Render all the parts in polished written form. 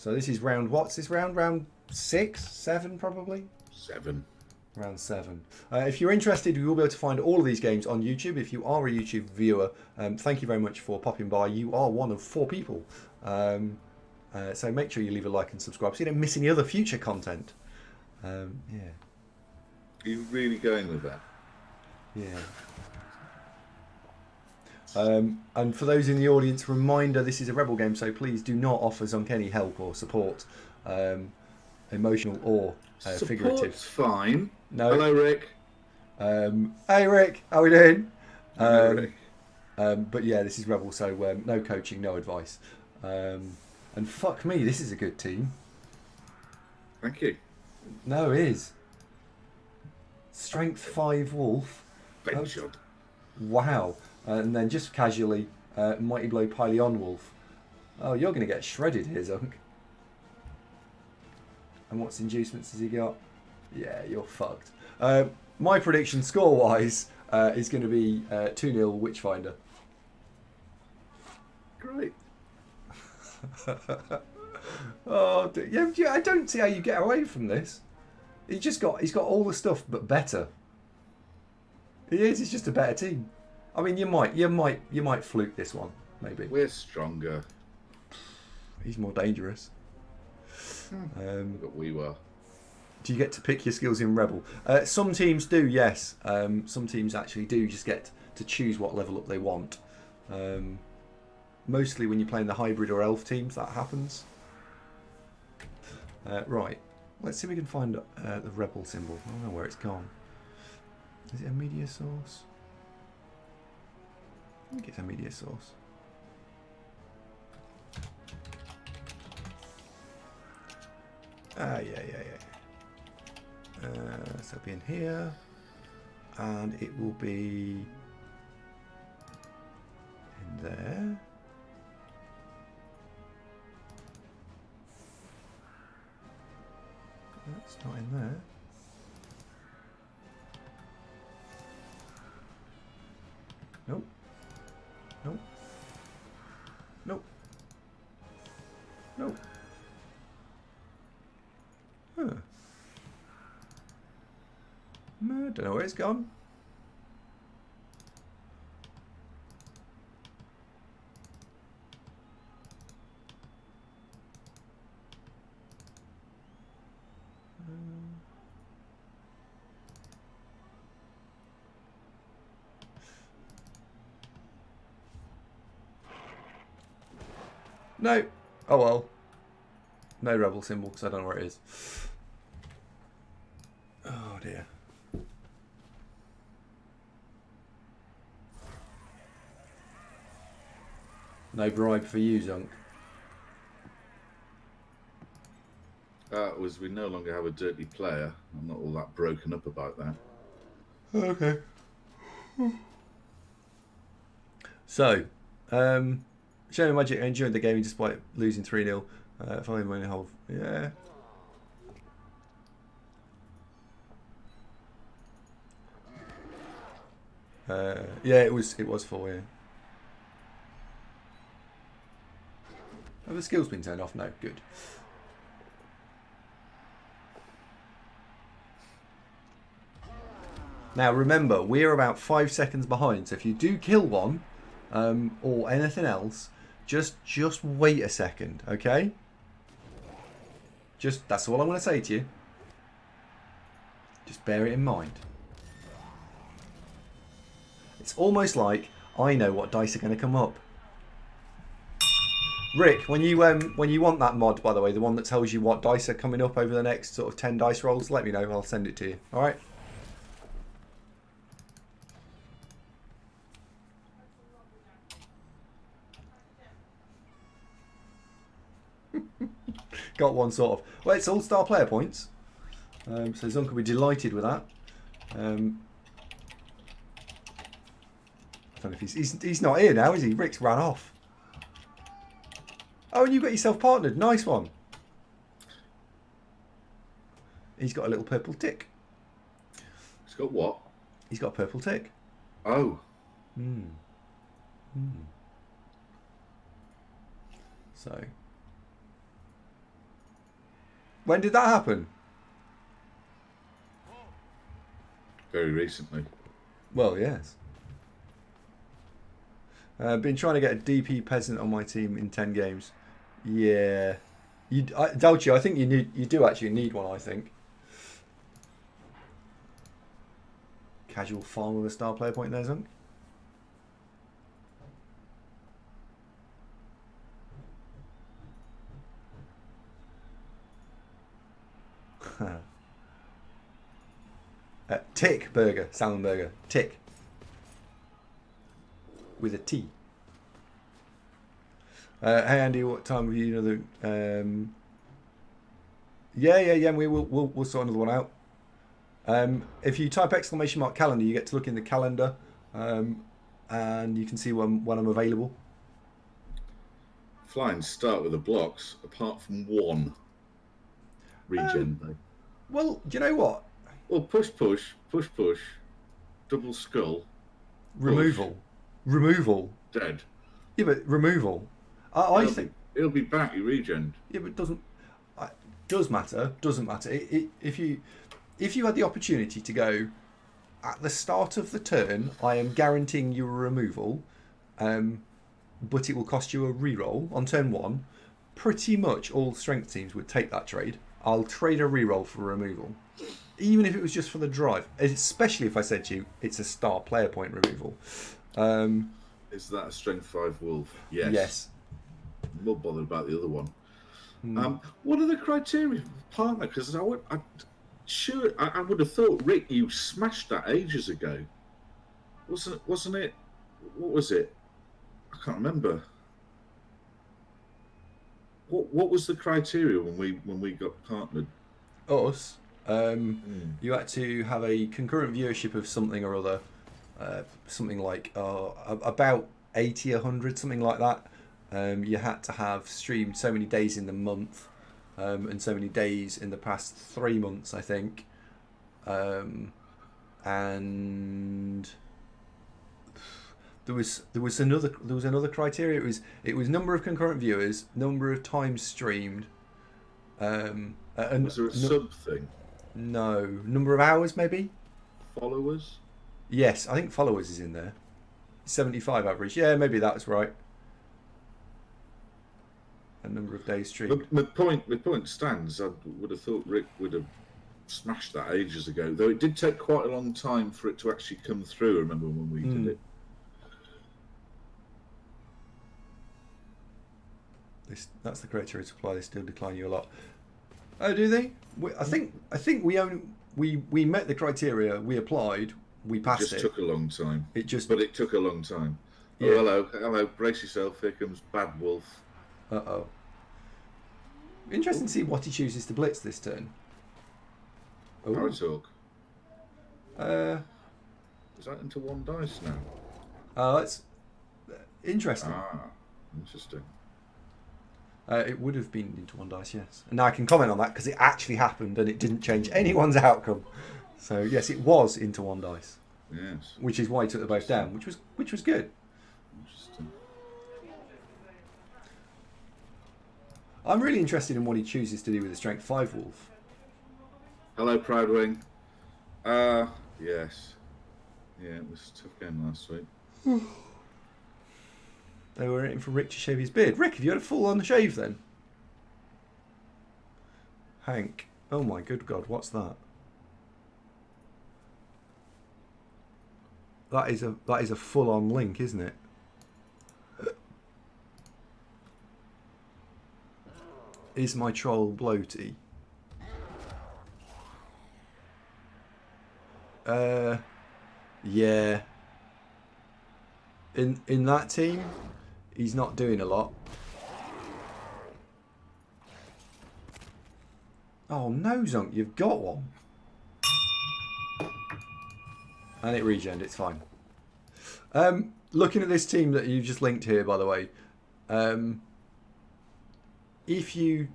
So this is round, what's this round? Round 6, 7 probably? 7. Round 7. If you're interested, you will be able to find all of these games on YouTube. If you are a YouTube viewer, thank you very much for popping by. You are one of 4 people. So make sure you leave a like and subscribe so you don't miss any other future content. Yeah. Are you really going with that? Yeah. And for those in the audience, reminder, this is a Rebel game, so please do not offer Zunk any help or support, emotional or figurative. Support's fine. No. Hello, Rick. Hey, Rick. How we doing? Hello, Rick. But yeah, this is Rebel, so no coaching, no advice. And fuck me, this is a good team. Thank you. No, it is. Strength 5 Wolf. Bench shot. Wow. And then just casually, Mighty Blow Pyleon Wolf. Oh, you're going to get shredded here, Zunk. And what's inducements has he got? Yeah, you're fucked. My prediction score-wise is going to be 2-0 Witchfinder. Great. Oh, yeah, I don't see how you get away from this. He's got all the stuff, but better. He's just a better team. I mean, you might fluke this one, maybe. We're stronger. He's more dangerous. But we were. Do you get to pick your skills in Rebel? Some teams do, yes. Some teams actually do just get to choose what level up they want. Mostly when you're playing the hybrid or elf teams, that happens. Right. Let's see if we can find the Rebel symbol. I don't know where it's gone. Is it a media source? I think it's a media source. Yeah. So it'll be in here, and it will be in there. That's not in there. Nope. Nope. Nope. Nope. Huh. I don't know where it's gone. No. Oh well. No rebel symbol because I don't know where it is. Oh dear. No bribe for you, Zunk. Was we no longer have a dirty player. I'm not all that broken up about that. Okay. So, showing Magic enjoyed the game despite losing 3-0. Finally winning whole. Yeah. Yeah, it was 4, yeah. Have the skills been turned off? No, good. Now remember, we're about 5 seconds behind, so if you do kill one, or anything else, just wait a second, okay? That's all I'm going to say to you. Just bear it in mind. It's almost like I know what dice are going to come up. Rick, when you want that mod, by the way, the one that tells you what dice are coming up over the next sort of 10 dice rolls, let me know. I'll send it to you. All right. Got one sort of. Well, it's all-star player points. So Zunk will be delighted with that. I don't know if he's not here now, is he? Rick's ran off. Oh, and you got yourself partnered. Nice one. He's got a little purple tick. He's got what? He's got a purple tick. Oh. So. When did that happen? Very recently. Well, yes. Been trying to get a DP peasant on my team in 10 games. Yeah. Dalchi, I think you do actually need one, I think. Casual farm with a star player point there, Zunk. Tick burger, salmon burger, tick. With a T. Hey Andy, what time have you another? Yeah. We'll sort another one out. If you type ! calendar, you get to look in the calendar, and you can see when I'm available. Flying start with the blocks, apart from one regen. Well, do you know what? Well, push, double skull. Removal. Dead. Yeah, but removal. I think it'll be back. You regen. Yeah, but it does matter. Doesn't matter. If you had the opportunity to go at the start of the turn, I am guaranteeing you a removal, but it will cost you a reroll on turn 1. Pretty much all strength teams would take that trade. I'll trade a reroll for removal, even if it was just for the drive. Especially if I said to you, it's a star player point removal. Is that a strength 5 wolf? Yes. I'm not bothered about the other one. What are the criteria for partner? Because I would have thought, Rick, you smashed that ages ago. Wasn't it? What was it? I can't remember. What was the criteria when we got partnered? Us. You had to have a concurrent viewership of something or other, something like about 80, 100, something like that. You had to have streamed so many days in the month, and so many days in the past 3 months, I think. And there was another criteria. It was number of concurrent viewers, number of times streamed. And was there a sub thing? No, number of hours maybe. Followers? Yes, I think followers is in there. 75 average. Yeah, maybe that's right. A number of days streamed. My point stands. I would have thought Rick would have smashed that ages ago, though it did take quite a long time for it to actually come through. I remember when we did it. That's the criteria to apply. They still decline you a lot. Oh, do they? I think we met the criteria. We applied. We passed it. It just took a long time. But it took a long time. Yeah. Oh, hello. Brace yourself. Here comes Bad Wolf. Uh-oh. Interesting to see what he chooses to blitz this turn. Power talk. Is that into 1 dice now? That's interesting. Interesting. It would have been into 1 dice, yes. And now I can comment on that because it actually happened and it didn't change anyone's outcome. So yes, it was into 1 dice. Yes. Which is why he took the both down, which was good. Interesting. I'm really interested in what he chooses to do with the strength 5 wolf. Hello, Proudwing. Yes. Yeah, it was a tough game last week. They were waiting for Rick to shave his beard. Rick, have you had a full-on shave then? Hank. Oh my good God, what's that? That is a full-on link, isn't it? Is my troll bloaty? Yeah. In that team, he's not doing a lot. Oh no, Zunk, you've got one. And it regened, it's fine. Looking at this team that you've just linked here, by the way, if you've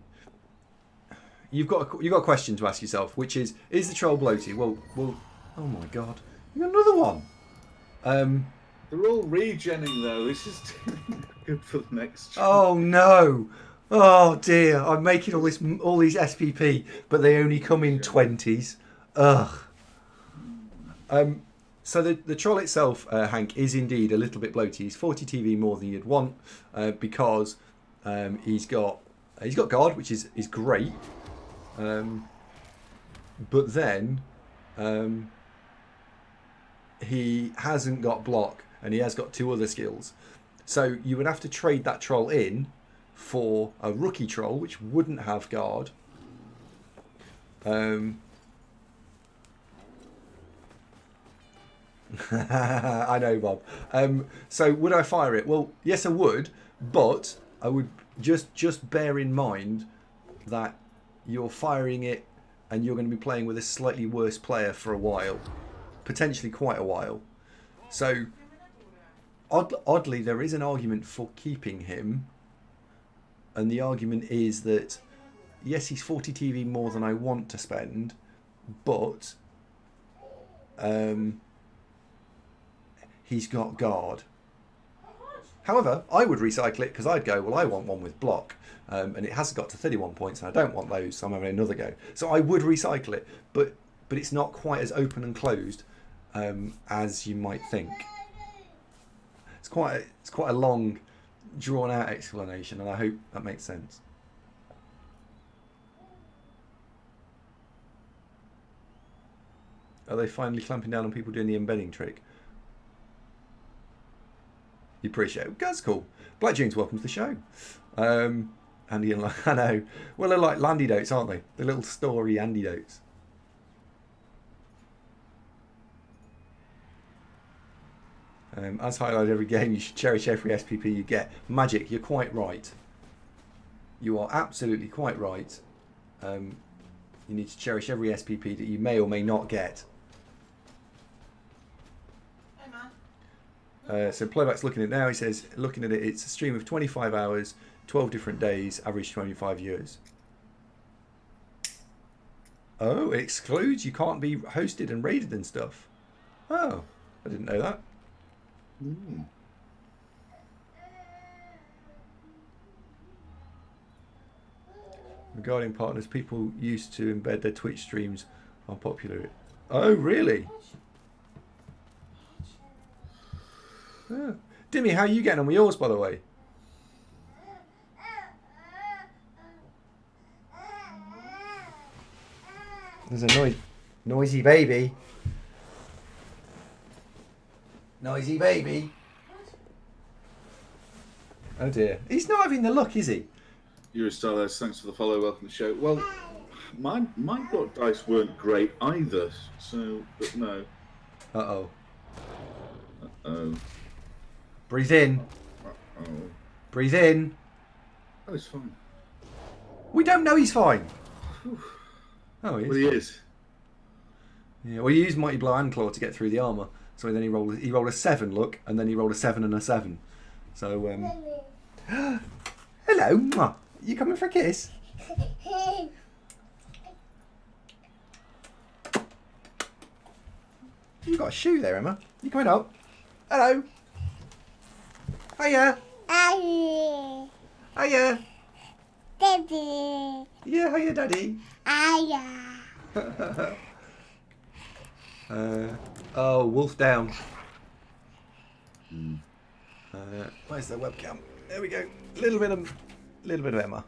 got a question to ask yourself, which is the troll bloaty? Well, oh my God, you got another one. They're all regenning though. This is good for the next. Oh no! Oh dear, I'm making all these SPP, but they only come in 20s. Ugh. So the troll itself, Hank, is indeed a little bit bloaty. He's 40 TV more than you'd want because he's got guard, which is great. But then he hasn't got block, and he has got 2 other skills. So you would have to trade that troll in for a rookie troll, which wouldn't have guard. I know, Bob. So would I fire it? Well, yes, I would, but I would just bear in mind that you're firing it and you're going to be playing with a slightly worse player for a while, potentially quite a while. So oddly, there is an argument for keeping him, and the argument is that yes, he's 40 TV more than I want to spend, but he's got guard. However, I would recycle it because I'd go, well, I want one with block. And it hasn't got to 31 points, and I don't want those, so I'm having another go. So I would recycle it, but it's not quite as open and closed as you might think. It's quite a long, drawn-out explanation, and I hope that makes sense. Are they finally clamping down on people doing the embedding trick? You appreciate it. That's cool. Black Jeans, welcome to the show. Andy and I know. Well, they're like landidotes, aren't they? The little story antidotes. As highlighted every game, you should cherish every SPP you get. Magic, you're quite right. You are absolutely quite right. You need to cherish every SPP that you may or may not get. So Playback's looking at it now. He says, looking at it, it's a stream of 25 hours, 12 different days, average 25 viewers. Oh, it excludes. You can't be hosted and raided and stuff. Oh, I didn't know that. Regarding partners, people used to embed their Twitch streams are popular. Oh, really? Oh. Dimmy, how are you getting on with yours, by the way? There's a noisy baby. Noisy baby. Oh dear. He's not having the luck, is he? You're a star there. Thanks for the follow. Welcome to the show. Well, my block dice weren't great either, so, but no. Uh-oh. Uh-oh. Breathe in. Uh-oh. Breathe in. Oh, it's fine. We don't know he's fine. Oh, he is. Well, he is. Yeah, well, he used Mighty Blow and Claw to get through the armour. So then he rolled a 7, look, and then he rolled a 7 and a 7. So, hello, you coming for a kiss? You got a shoe there, Emma. You coming up? Hello. Hiya. Hiya. Hiya. Daddy. Yeah, hiya, Daddy. Hiya. Oh, wolf down. Where's the webcam? There we go. Little bit of Emma.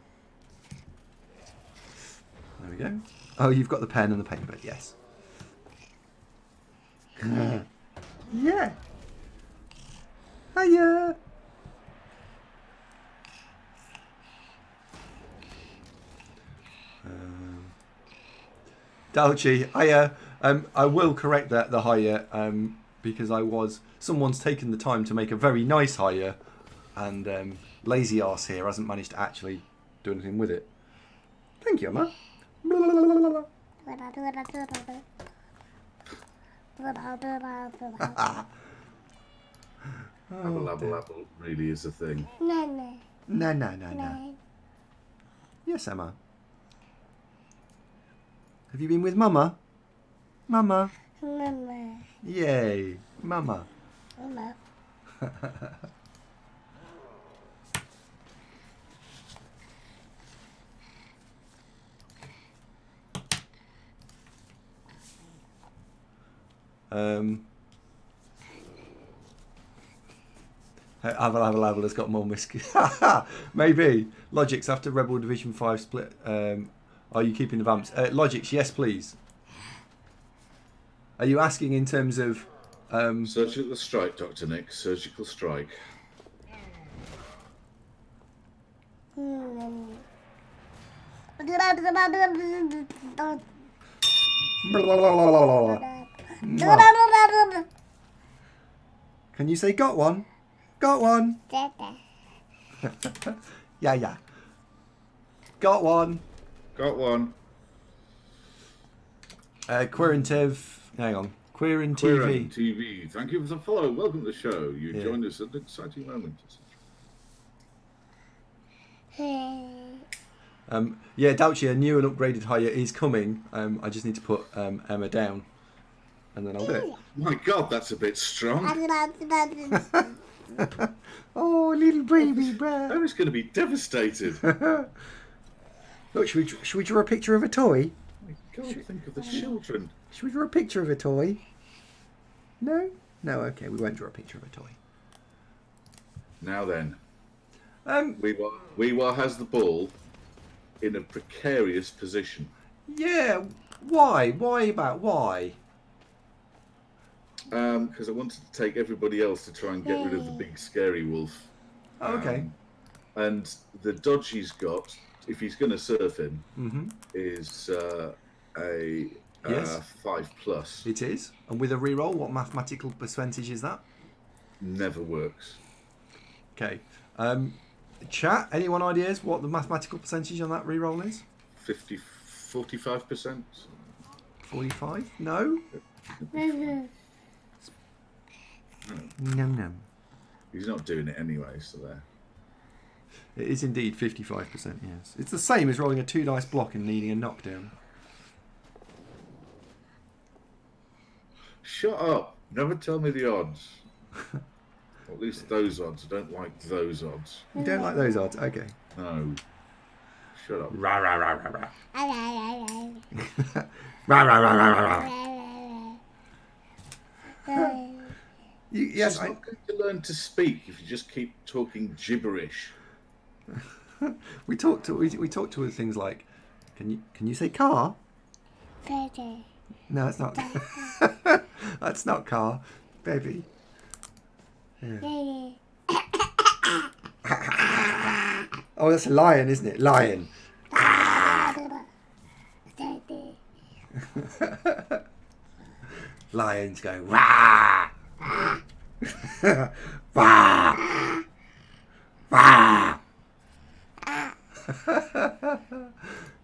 There we go. Oh, you've got the pen and the paper. Yes. Yeah. Hiya. Dalchi, hiya. I will correct the hire because someone's taken the time to make a very nice hire, and lazy arse here hasn't managed to actually do anything with it. Thank you, Emma. Apple really is a thing. No. No. Yes, Emma. Have you been with Mama? Mama. Mama. Yay, Mama. Mama. Aval has got more misc. Maybe. Logics, after Rebel Division 5 split, are you keeping the vamps? Logics, yes please. Are you asking in terms of... Surgical strike, Dr. Nick. Surgical strike. Can you say got one? Got one. Yeah. Got one. Got one. Queerintiv. Hang on. Queerin Queeran TV. TV. Thank you for the follow. Welcome to the show. You joined us at an exciting moment. Yeah, Douchi, a new and upgraded hire is coming. I just need to put Emma down, and then I'll do it. My God, that's a bit strong. Oh, little baby bear. Emma's going to be devastated. Look, should we draw a picture of a toy? My God, think of the children. Should we draw a picture of a toy? No? No, okay, we won't draw a picture of a toy. Now then, Weewa has the ball in a precarious position. Yeah, why? Why? Because I wanted to take everybody else to try and get rid of the big scary wolf. Oh, okay. And the dodge he's got, if he's going to surf him, is a 5+. It is. And with a reroll, what mathematical percentage is that? Never works. Okay. Chat, anyone ideas what the mathematical percentage on that reroll is? 45%. 45? No? No. He's not doing it anyway, so there. It is indeed 55%, yes. It's the same as rolling a 2-dice block and needing a knockdown. Shut up. Never tell me the odds. Or at least those odds. I don't like those odds. You don't like those odds? Okay. No. Shut up. Rah, rah, rah, rah, rah. Rah, rah, rah, rah, rah. Yes, She's not going to learn to speak if you just keep talking gibberish. we talk to her things like, can you say car? No, it's not. That's not car, baby. Yeah. Oh, that's a lion, isn't it? Lion. Lions go rah. Rah. Rah.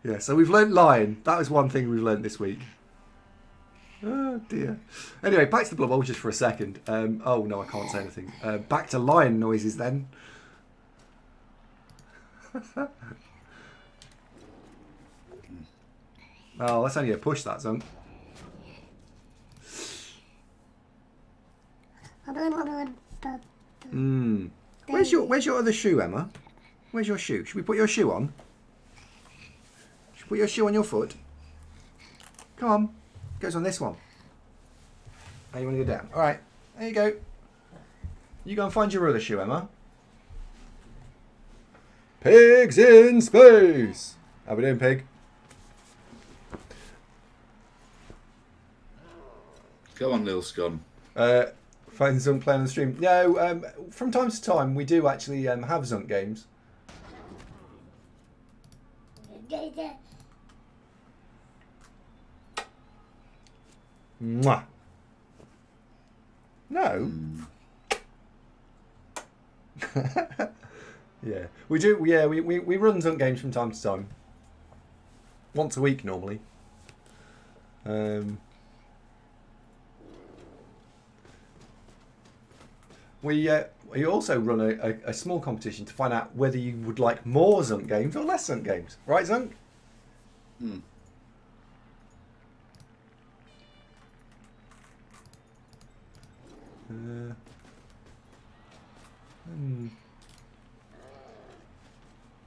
Yeah, so we've learnt lion. That was one thing we've learnt this week. Oh dear. Anyway, back to the Blood Bowl just for a second. Oh no, I can't say anything. Back to lion noises then. Oh, that's only a push, that, Zunk. Where's your other shoe, Emma? Where's your shoe? Should we put your shoe on? Should we put your shoe on your foot? Come on. Goes on this one. Now you want to go down. Alright, there you go. You go and find your other shoe, Emma. Pigs in space! How we doing, pig? Go on, Neil Scott. Find Zunk playing on the stream. No, from time to time we do actually have Zunk games. Mwah. No. Yeah, we do. Yeah, we run Zunk games from time to time. Once a week normally. We also run a small competition to find out whether you would like more Zunk games or less Zunk games. Right, Zunk?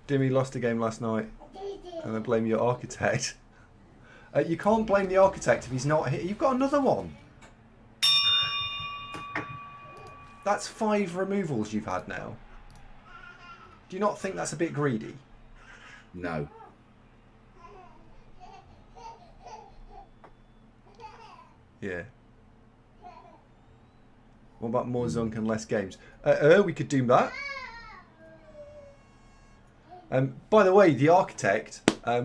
Dimmy lost a game last night, and I blame your architect. You can't blame the architect if he's not here. You've got another one. That's 5 removals you've had now. Do you not think that's a bit greedy? No. Yeah. What about more Zunk and less games? We could do that. By the way, the architect,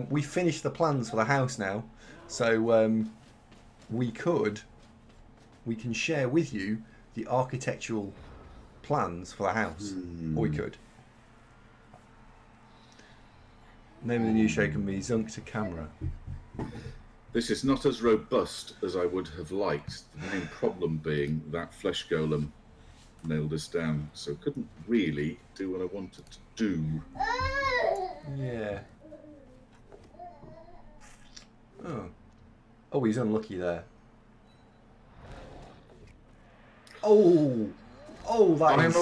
we finished the plans for the house now. So we can share with you the architectural plans for the house. Or we could. Name of the new show can be Zunk to Camera. This is not as robust as I would have liked. The main problem being that flesh golem nailed us down, so couldn't really do what I wanted to do. Yeah. Oh, he's unlucky there. Oh, that is...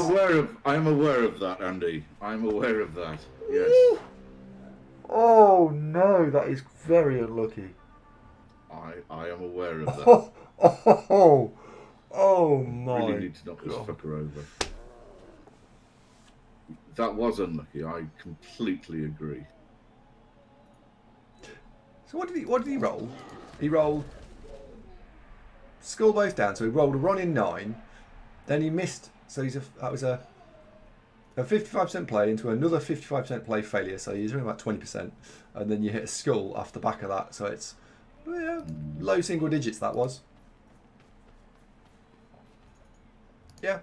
I am aware of that, Andy. I'm aware of that. Yes. Oh no, that is very unlucky. I am aware of that. Oh my! Really need to knock this fucker over. That was unlucky. I completely agree. So what did he roll? He rolled skull both down. So he rolled a run in 9. Then he missed. So that was a 55% play into another 55% play failure. So he's doing about 20%, and then you hit a skull off the back of that. So it's low single digits. That was. Yeah.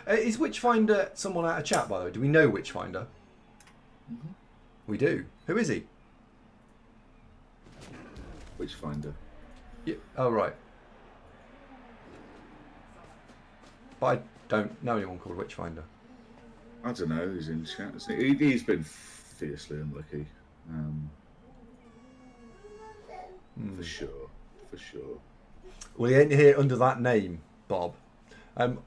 Is Witchfinder someone out of chat, by the way? Do we know Witchfinder? Mm-hmm. We do. Who is he? Witchfinder. Yeah. Oh, right. But I don't know anyone called Witchfinder. I don't know. He's in chat. Isn't he? He's been fiercely unlucky. For sure. For sure. Well, he ain't here under that name, Bob.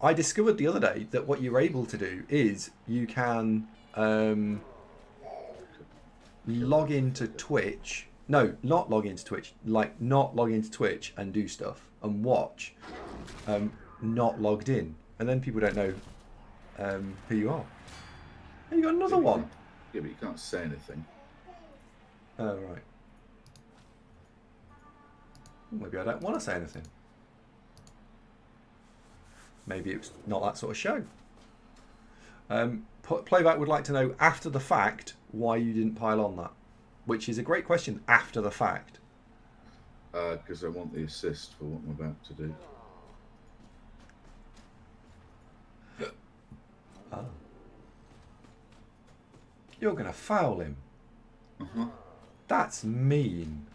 I discovered the other day that what you're able to do is you can log into Twitch. No, not log into Twitch. Like, not log into Twitch and do stuff and watch. Not logged in. And then people don't know who you are. And you got another one. Yeah, but you can't say anything. Oh, right. Maybe I don't want to say anything. Maybe it's not that sort of show. Playback would like to know after the fact why you didn't pile on that, which is a great question. After the fact, because I want the assist for what I'm about to do. Oh. You're gonna foul him. That's mean.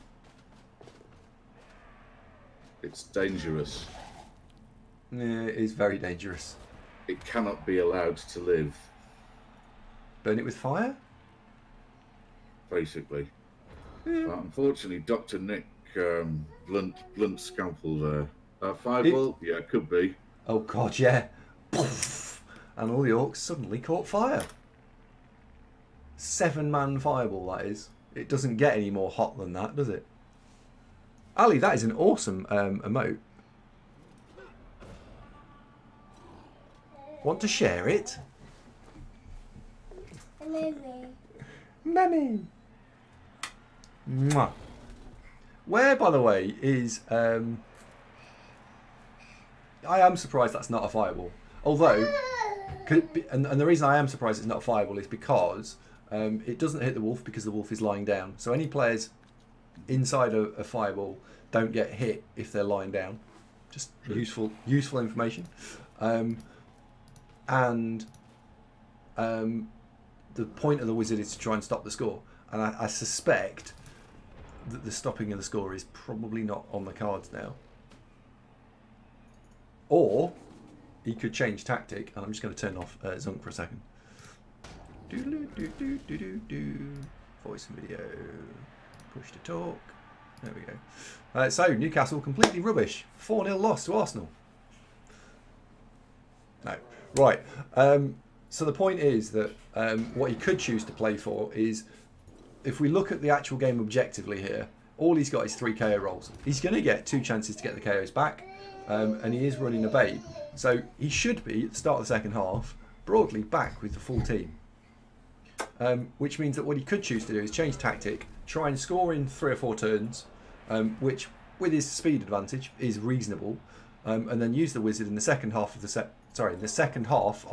It's dangerous. Yeah, it is very dangerous. It cannot be allowed to live. Burn it with fire? Basically. Yeah. Unfortunately, Dr. Nick blunt scalpel there. Fireball? Yeah, could be. Oh god, yeah. Poof. And all the orcs suddenly caught fire. 7-man fireball, that is. It doesn't get any more hot than that, does it? Ali, that is an awesome emote. Want to share it? Mummy. Mwah. Where, by the way, is... I am surprised that's not a fireball. Although, and the reason I am surprised it's not a fireball is because it doesn't hit the wolf because the wolf is lying down. So any players inside a fireball don't get hit if they're lying down. Just useful information. And the point of the wizard is to try and stop the score. And I suspect that the stopping of the score is probably not on the cards now. Or he could change tactic, and I'm just going to turn off Zunk for a second. Voice and video. Push to talk. There we go. So, Newcastle completely rubbish. 4-0 loss to Arsenal. No. Right. So the point is that what he could choose to play for is, if we look at the actual game objectively here, all he's got is 3 KO rolls. He's going to get 2 chances to get the KOs back. and he is running a babe. So he should be, at the start of the second half, broadly back with the full team. Which means that what he could choose to do is change tactic, try and score in 3 or 4 turns, which with his speed advantage is reasonable, and then use the wizard in the second half of the second half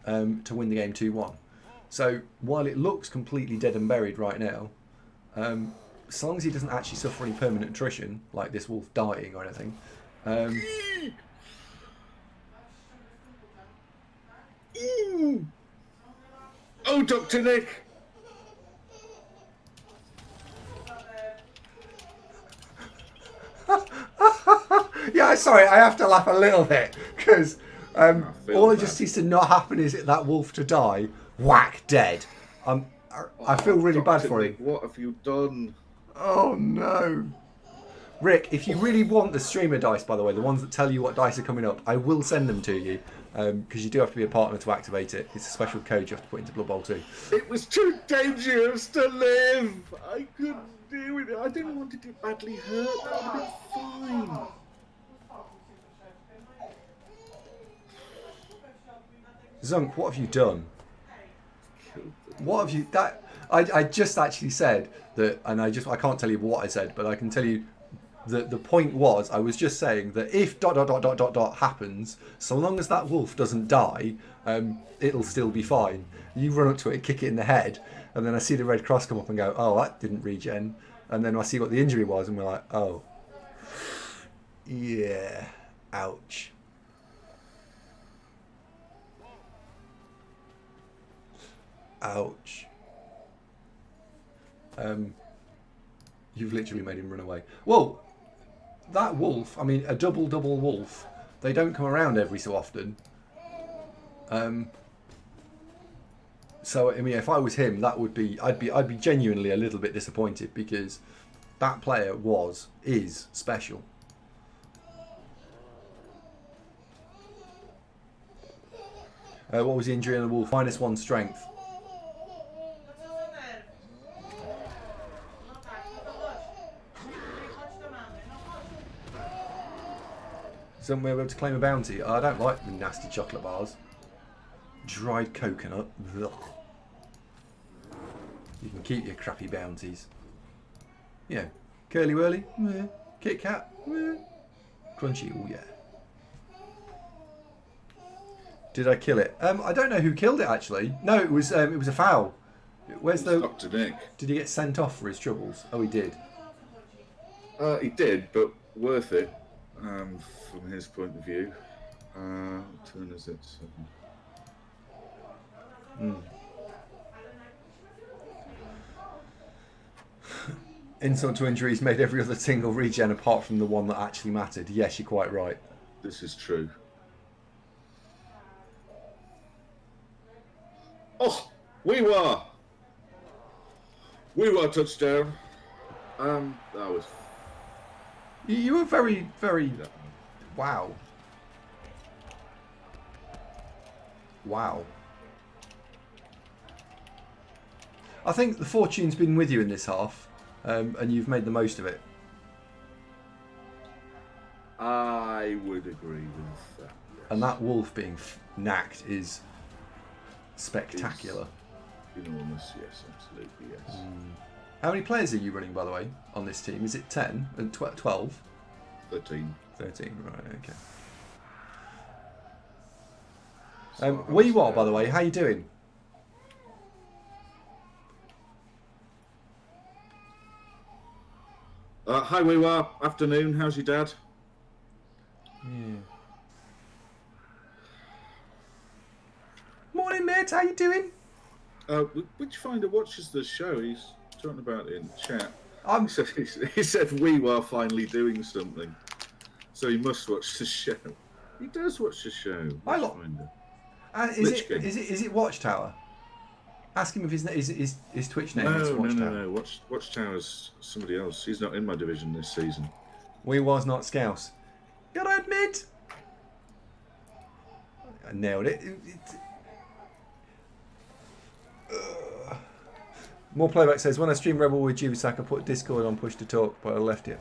to win the game 2-1. So while it looks completely dead and buried right now, as long as he doesn't actually suffer any permanent attrition, like this wolf dying or anything. Oh, Dr. Nick! Yeah, sorry, I have to laugh a little bit because all it bad. just needs to not happen is that wolf to die, whack, dead. I feel really bad Dr. for Nick, him. what have you done? Oh no. Rick, if you really want the streamer dice, by the way, the ones that tell you what dice are coming up, I will send them to you because you do have to be a partner to activate it. It's a special code you have to put into Blood Bowl 2. It was too dangerous to live. I couldn't deal with it. I didn't want to get badly hurt. That would have been fine. Zunk, what have you done? What have you... I just actually said that, and I can't tell you what I said, but I can tell you that the point was, I was just saying that if ... happens, so long as that wolf doesn't die, it'll still be fine. You run up to it, kick it in the head, and then I see the red cross come up and go, oh, that didn't regen. And then I see what the injury was, and we're like, oh. Yeah. Ouch. Ouch. You've literally made him run away. Well, that wolf, I mean, a double wolf, they don't come around every so often. So I mean, if I was him, that would be, I'd be genuinely a little bit disappointed because that player is special. What was the injury on the wolf? -1 strength. Somewhere we're able to claim a bounty. I don't like the nasty chocolate bars. Dried coconut. Ugh. You can keep your crappy bounties. Yeah. Curly Whirly. Yeah. Kit Kat. Yeah. Crunchy. Oh yeah. Did I kill it? I don't know who killed it actually. No, it was a foul. Where's the Dr. Nick? Did he get sent off for his troubles? Oh, he did. He did, but worth it from his point of view. What turn is it? 7. Insult to injuries made every other single regen apart from the one that actually mattered. Yes, you're quite right. This is true. Oh, we were touchdown. That was. You were very, very. Wow. Wow. I think the fortune's been with you in this half, and you've made the most of it. I would agree with that. Yes. And that wolf being knacked is spectacular. It's enormous, yes, absolutely, yes. How many players are you running, by the way, on this team? Is it 10 and 12? 13. 13, right, okay. Where you are, by the way, how you doing? Hi, we were. Afternoon. How's your dad? Yeah. Morning, mate. How you doing? Which finder watches the show? He's talking about it in chat. I'm. He said we were finally doing something, so he must watch the show. He does watch the show. Witchfinder. Is it Watchtower? Ask him if his Twitch name is Watchtower. No. Watchtower's somebody else. He's not in my division this season. We was not Scouse. Gotta admit. I nailed it. More Playback says, when I stream Rebel with you, I could put Discord on push to talk, but I left it.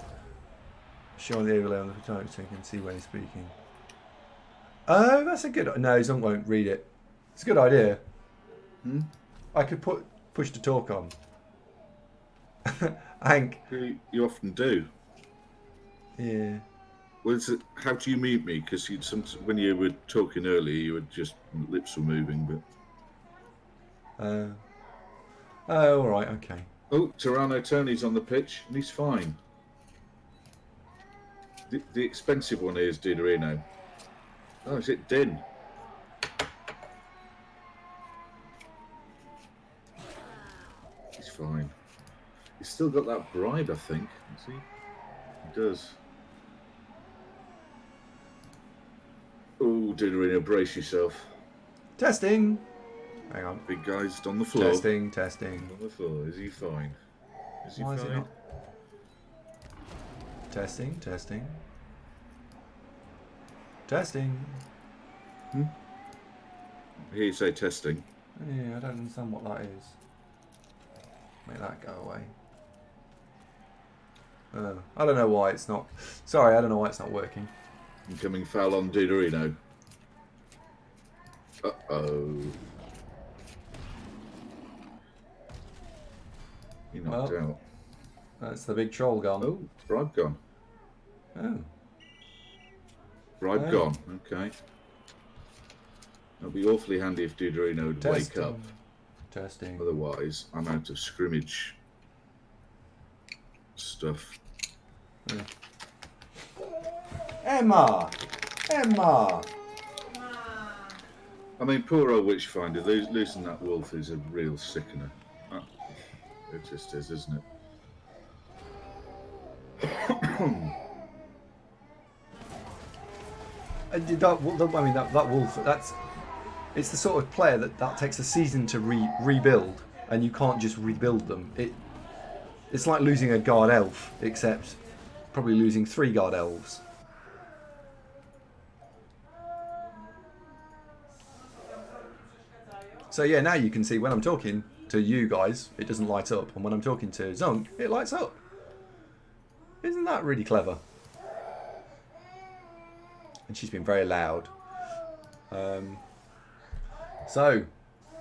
Show the overlay on the photograph so you can see when he's speaking. Oh, that's a good... No, Zunk won't read it. It's a good idea. Hmm? I could put push to talk on. Hank. You often do. Yeah. Well, how do you mute me? Because when you were talking earlier, you were just lips were moving. But Oh, all right, okay. oh, Tirano Tony's on the pitch and he's fine. The expensive one here is Didorino. Oh, is it Din? He's fine. He's still got that bribe, I think. See, he does. Oh, Didorino, brace yourself. Testing. Hang on. Big guy's on the floor. Testing. On the floor. Is he fine? Is he Why fine? is it not? Testing. Testing. Hmm? I hear you say testing. Yeah, I don't understand what that is. Make that go away. I don't know why it's not. Sorry, I don't know why it's not working. Incoming foul on Didorino. Uh-oh. He knocked out. That's the big troll gone. Oh, bribe gone. Oh. Bribe gone. Okay. It'll be awfully handy if Didorino would wake up. Testing. Otherwise, I'm out of scrimmage stuff. Yeah. Emma! I mean, poor old Witchfinder, losing that wolf is a real sickener. It just is, isn't it? That wolf, it's the sort of player that takes a season to rebuild, and you can't just rebuild them. It's like losing a guard elf, except probably losing 3 guard elves. So yeah, now you can see when I'm talking to you guys, it doesn't light up, and when I'm talking to Zunk, it lights up. Isn't that really clever? And she's been very loud. So,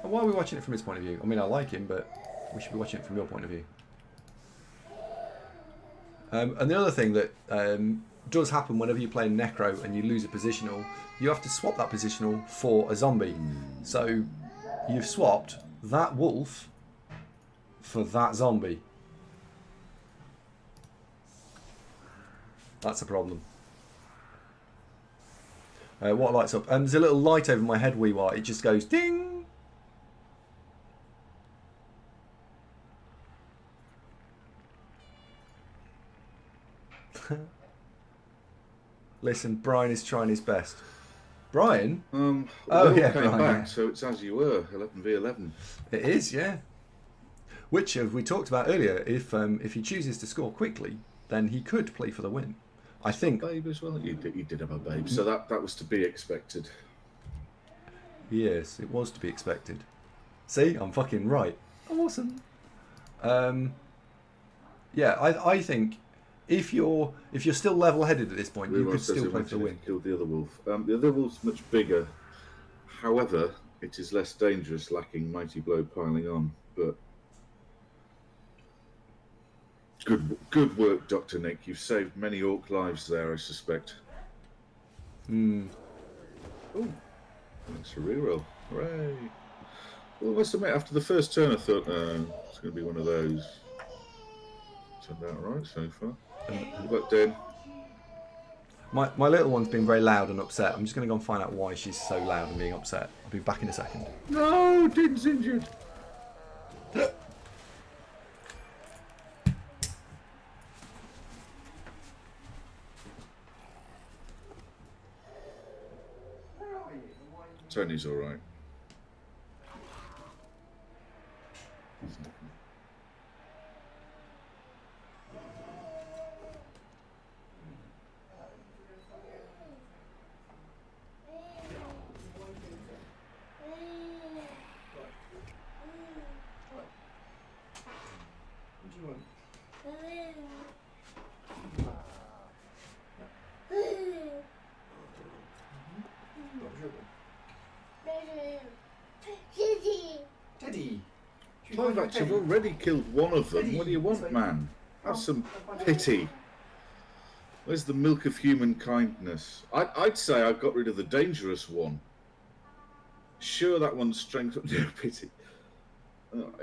why are we watching it from his point of view? I mean, I like him, but we should be watching it from your point of view. And the other thing that does happen whenever you play Necro and you lose a positional, you have to swap that positional for a zombie. So, you've swapped that wolf for that zombie. That's a problem. What lights up? There's a little light over my head wee while. It just goes ding. Listen, Brian is trying his best. Brian? Oh yeah, came Brian, back, yeah. so it's as you were, 11v11. It is, yeah. Which, as we talked about earlier, if he chooses to score quickly, then he could play for the win. I think. Babe as well. You did have a babe, so that was to be expected. Yes, it was to be expected. See, I'm fucking right. Awesome. Yeah, I think if you're still level-headed at this point, you could still play for the win. Killed the other wolf. The other wolf's much bigger. However, it is less dangerous, lacking mighty blow piling on. But good work, Dr. Nick. You've saved many orc lives there, I suspect. Hmm. Oh, that's a reroll. Hooray! Well, I must admit, after the first turn, I thought, it's going to be one of those. Turned out right so far. Good luck, Dan. My little one's been very loud and upset. I'm just going to go and find out why she's so loud and being upset. I'll be back in a second. No, Din's injured. Tony's all right. I've already killed one of them. What do you want, man? Have some pity. Where's the milk of human kindness? I'd say I got rid of the dangerous one. Sure, that one's strength. No pity.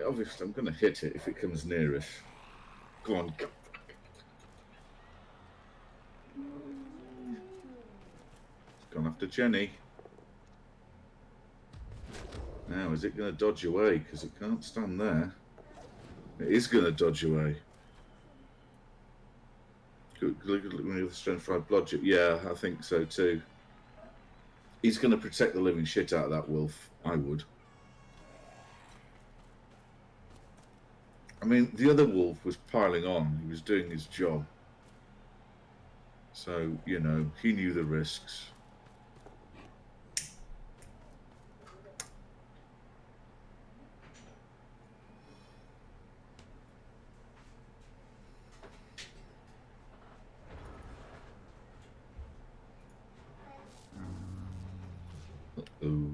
Obviously, I'm going to hit it if it comes near us. Go on. Go. It's gone after Jenny. Now, is it going to dodge away? Because it can't stand there. It is going to dodge away. Look at the strength 5 blodge. Yeah, I think so too. He's going to protect the living shit out of that wolf. I would. I mean, the other wolf was piling on. He was doing his job. So, you know, he knew the risks. Uh-oh.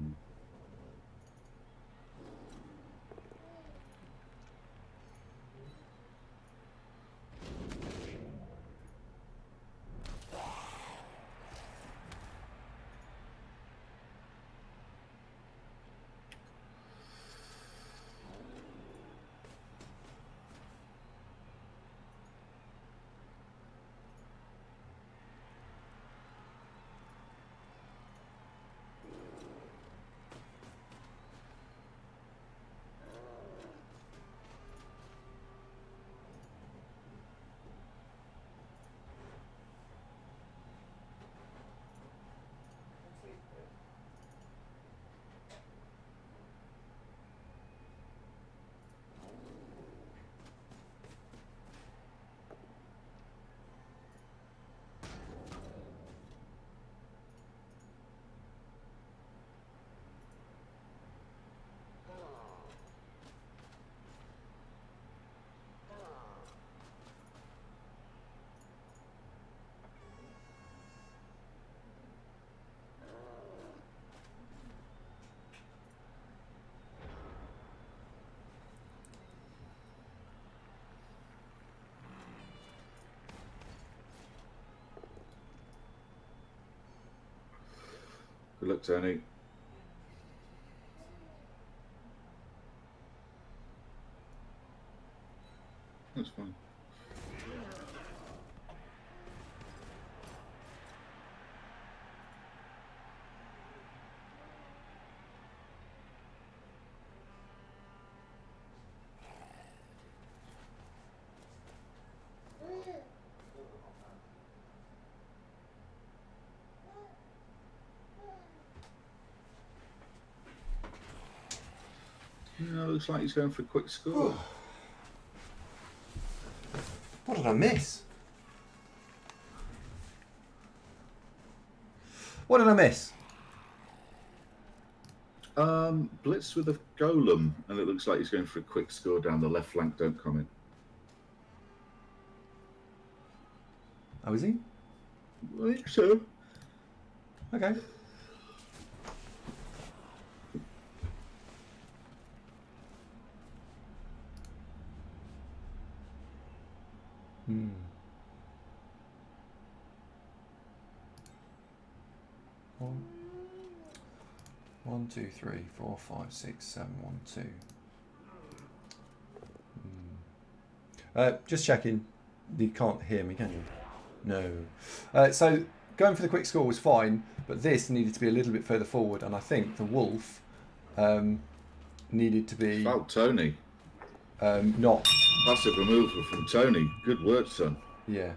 Good luck, Tony. That's fine. Yeah, looks like he's going for a quick score. What did I miss? What did I miss? Blitz with a golem, and it looks like he's going for a quick score down the left flank. Don't comment. Oh, is he? I think so. Okay. Hmm. One, 2, 3, 4, 5, 6, 7, 1, 2. Just checking. You can't hear me, can you? No. So going for the quick score was fine, but this needed to be a little bit further forward, and I think the wolf needed to be Fouled Tony. not. Passive removal from Tony. Good work, son. Yeah.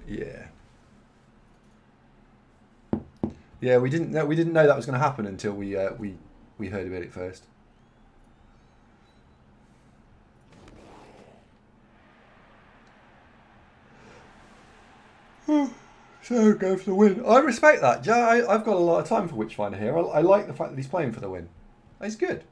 Yeah. Yeah, we didn't know that was going to happen until we heard about it first. So go for the win. I respect that. Yeah, I've got a lot of time for Witchfinder here. I like the fact that he's playing for the win. He's good.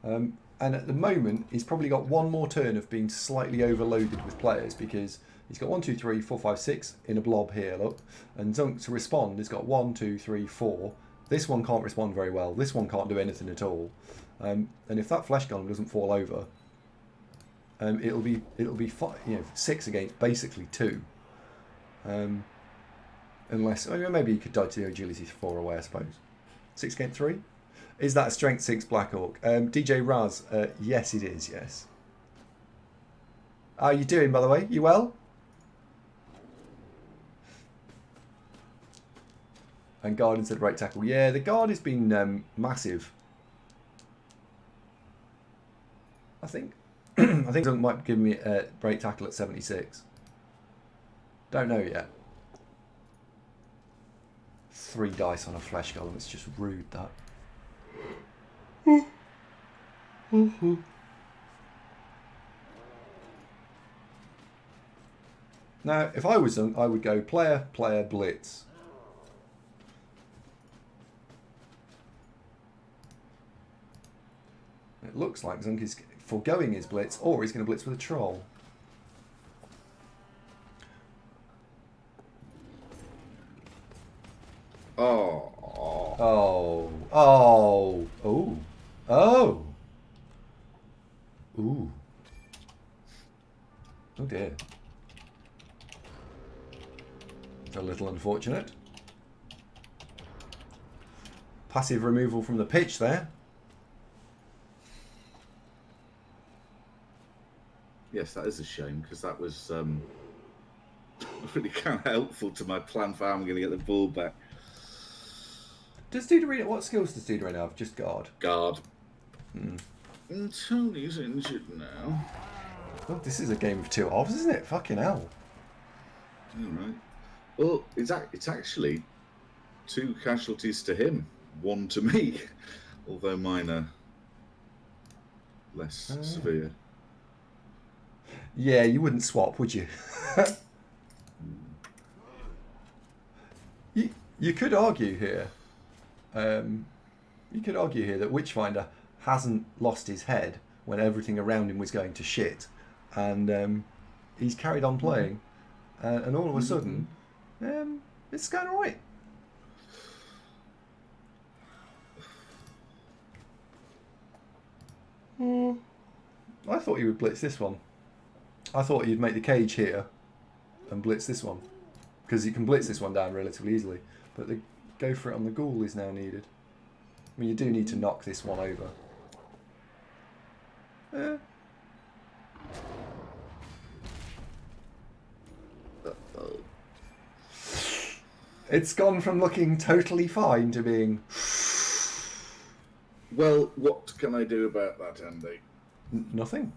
And at the moment, he's probably got one more turn of being slightly overloaded with players because He's got 1, 2, 3, 4, 5, 6 in a blob here, look. And Zunk to respond has got 1, 2, 3, 4. This one can't respond very well. This one can't do anything at all. And if that flesh golem doesn't fall over, it'll be 6 against basically 2. Unless maybe you could die to the agility 4 away, I suppose. 6 against 3. Is that a strength 6 Black Orc? DJ Raz, yes it is. Yes. How are you doing, by the way? You well? And guard instead of right tackle. Yeah, the guard has been massive. I think Zunk might give me a break tackle at 76. Don't know yet. 3 dice on a flesh golem. It's just rude, that. Now, if I was Zunk, I would go player, player, blitz. It looks like Zunk is foregoing his blitz, or he's going to blitz with a troll. Oh. Oh. Oh. Oh. Oh. Ooh. Oh dear. It's a little unfortunate. Passive removal from the pitch there. Yes, that is a shame, because that was really kind of helpful to my plan for how I'm going to get the ball back. Does Duderina, what skills does Duderina have? Just guard. Guard. And Tony's injured now. Oh, this is a game of 2 halves, isn't it? Fucking hell. All right. Well, it's actually 2 casualties to him, 1 to me, although mine are less severe. Yeah, you wouldn't swap, would you? You could argue here. You could argue here that Witchfinder hasn't lost his head when everything around him was going to shit, and he's carried on playing, and all of a sudden, it's going all right. I thought you would blitz this one. I thought you'd make the cage here and blitz this one, because you can blitz this one down relatively easily, but the go for it on the ghoul is now needed. I mean, you do need to knock this one over. It's gone from looking totally fine to being... Well, what can I do about that, Andy? Nothing.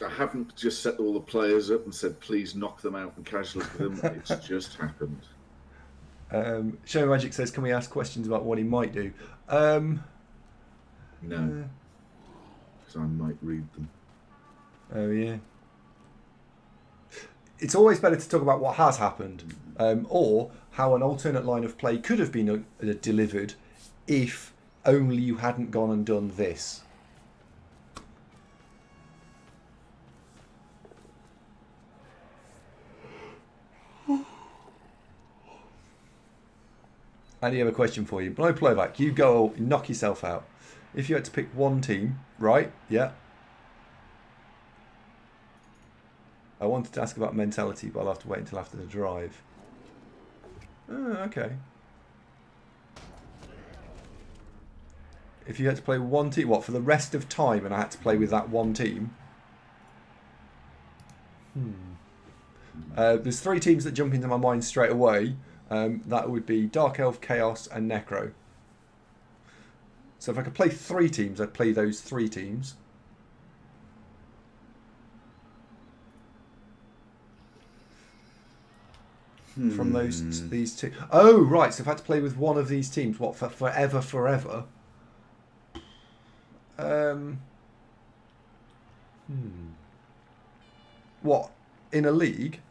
I haven't just set all the players up and said, please knock them out and casualty them. It's just happened. Show Magic says, can we ask questions about what he might do? No. Because I might read them. Oh, yeah. It's always better to talk about what has happened, or how an alternate line of play could have been delivered if only you hadn't gone and done this. Any other question for you? No playback. You go knock yourself out. If you had to pick one team, right? Yeah. I wanted to ask about mentality, but I'll have to wait until after the drive. Oh, okay. If you had to play one team, what, for the rest of time, and I had to play with that one team? There's 3 teams that jump into my mind straight away. That would be Dark Elf, Chaos, and Necro. So if I could play 3 teams, I'd play those 3 teams. From these 2. Oh, right. So if I had to play with one of these teams, what, for forever? What, in a league?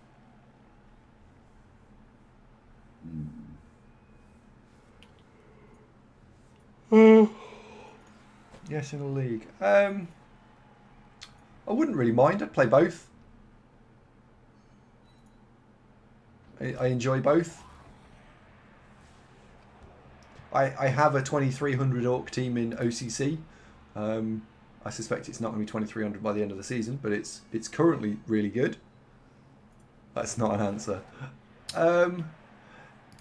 Yes, in a league. I wouldn't really mind. I'd play both. I enjoy both. I have a 2300 Orc team in OCC. I suspect it's not going to be 2300 by the end of the season, but it's currently really good. That's not an answer.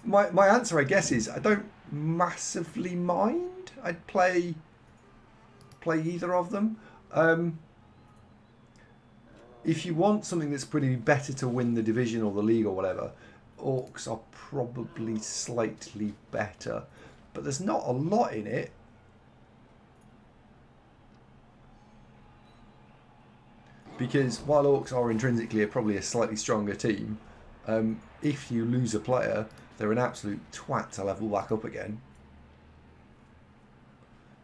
My answer, I guess, is I don't massively mind. I'd play either of them. If you want something that's pretty better to win the division or the league or whatever, Orcs are probably slightly better. But there's not a lot in it. Because while Orcs are intrinsically probably a slightly stronger team, if you lose a player, they're an absolute twat to level back up again.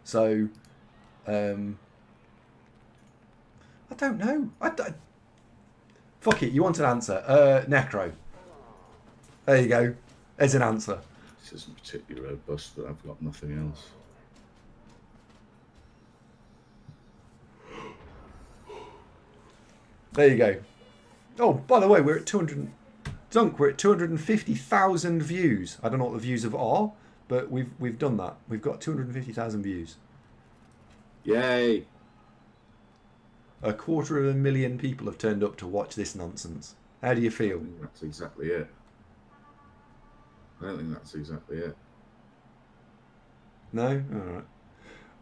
So, I don't know. Fuck it, you want an answer. Necro. There you go. There's an answer. This isn't particularly robust, but I've got nothing else. There you go. Oh, by the way, we're at 200. Zunk, we're at 250,000 views. I don't know what the views of are, but we've done that. We've got 250,000 views. Yay! 250,000 people have turned up to watch this nonsense. How do you I feel? think that's exactly it. I don't think that's exactly it. No? Alright.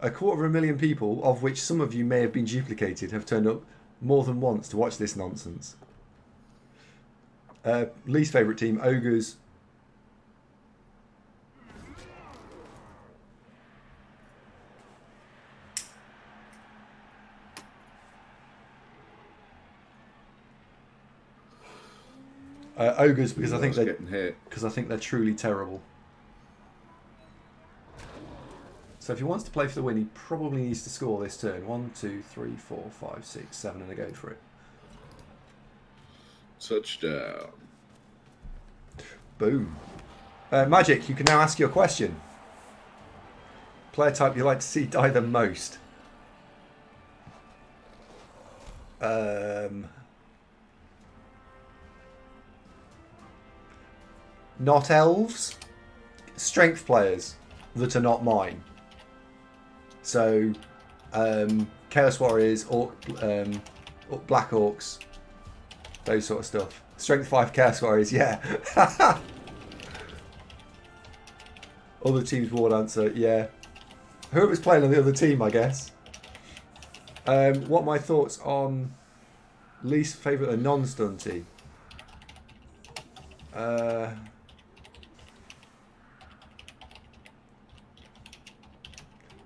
250,000 people, of which some of you may have been duplicated, have turned up more than once to watch this nonsense. Least favourite team, Ogres. Ogres because I think they're truly terrible. So if he wants to play for the win, he probably needs to score this turn. 1, 2, 3, 4, 5, 6, 7, and a go for it. Touchdown. Boom. Magic, you can now ask your question. Player type you like to see die the most. Not elves. Strength players that are not mine. So, Chaos Warriors, Black Orcs, those sort of stuff. Strength 5 Chaos Warriors, yeah. Other teams would answer, yeah. Whoever's playing on the other team, I guess. What are my thoughts on least favourite non-stunty?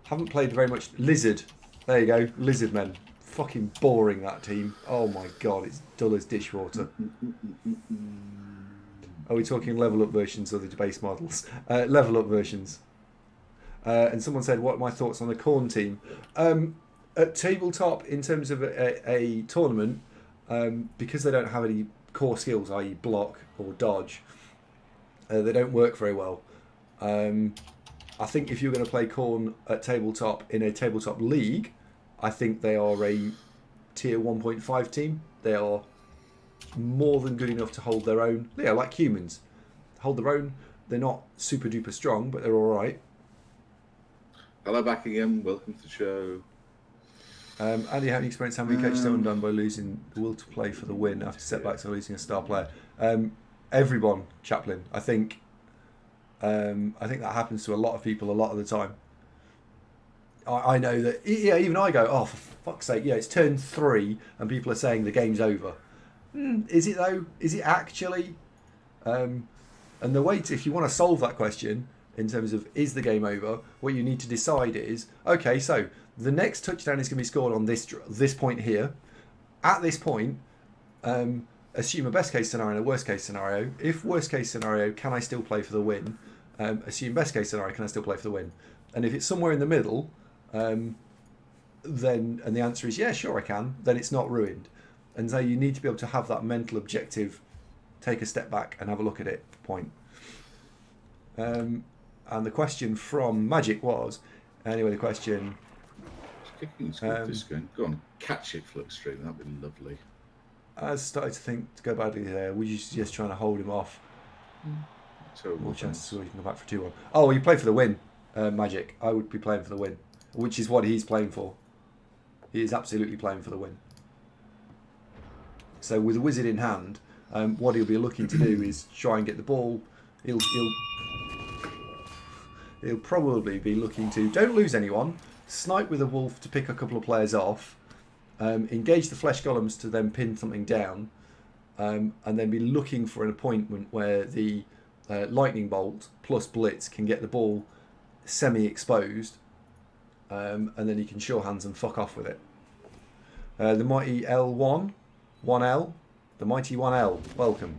Haven't played very much. Lizard. There you go. Lizard men. Fucking boring, that team. Oh my god, it's dull as dishwater. Are we talking level up versions or the base models? Level up versions. And someone said, what are my thoughts on the Khorne team? At tabletop, in terms of a tournament, because they don't have any core skills, i.e. block or dodge, they don't work very well. I think if you're going to play Khorne at tabletop in a tabletop league, I think they are a tier 1.5 team. They are more than good enough to hold their own. Yeah, like humans. Hold their own. They're not super duper strong, but they're alright. Hello back again. Welcome to the show. Andy, how do you experience how many coaches are undone by losing the will to play for the win after setbacks or losing a star player? Everyone, Chaplin. I think that happens to a lot of people a lot of the time. I know that, yeah, even I go, oh, for fuck's sake, yeah, it's turn 3 and people are saying the game's over. Is it though? Is it actually? And the way to, if you want to solve that question in terms of is the game over, what you need to decide is, okay, so the next touchdown is going to be scored on this point here. At this point, assume a best case scenario and a worst case scenario. If worst case scenario, can I still play for the win? Assume best case scenario, can I still play for the win? And if it's somewhere in the middle, then, and the answer is yeah, sure I can, then it's not ruined. And so you need to be able to have that mental objective, take a step back and have a look at it point. And the question from Magic was, anyway, the question... This going. Go on, catch it, Flickstream, that'd be lovely. I started to think to go badly there. Were you just trying to hold him off? Terrible More things. chances you can come back for 2-1. Oh, you play for the win, Magic. I would be playing for the win, which is what he's playing for. He is absolutely playing for the win. So with a wizard in hand, what he'll be looking to do is try and get the ball. He'll probably be looking to don't lose anyone, snipe with a wolf to pick a couple of players off, engage the flesh golems to then pin something down, and then be looking for an appointment where the lightning bolt plus blitz can get the ball semi-exposed, and then he can sure hands and fuck off with it. The mighty L1, 1L, the mighty 1L, welcome.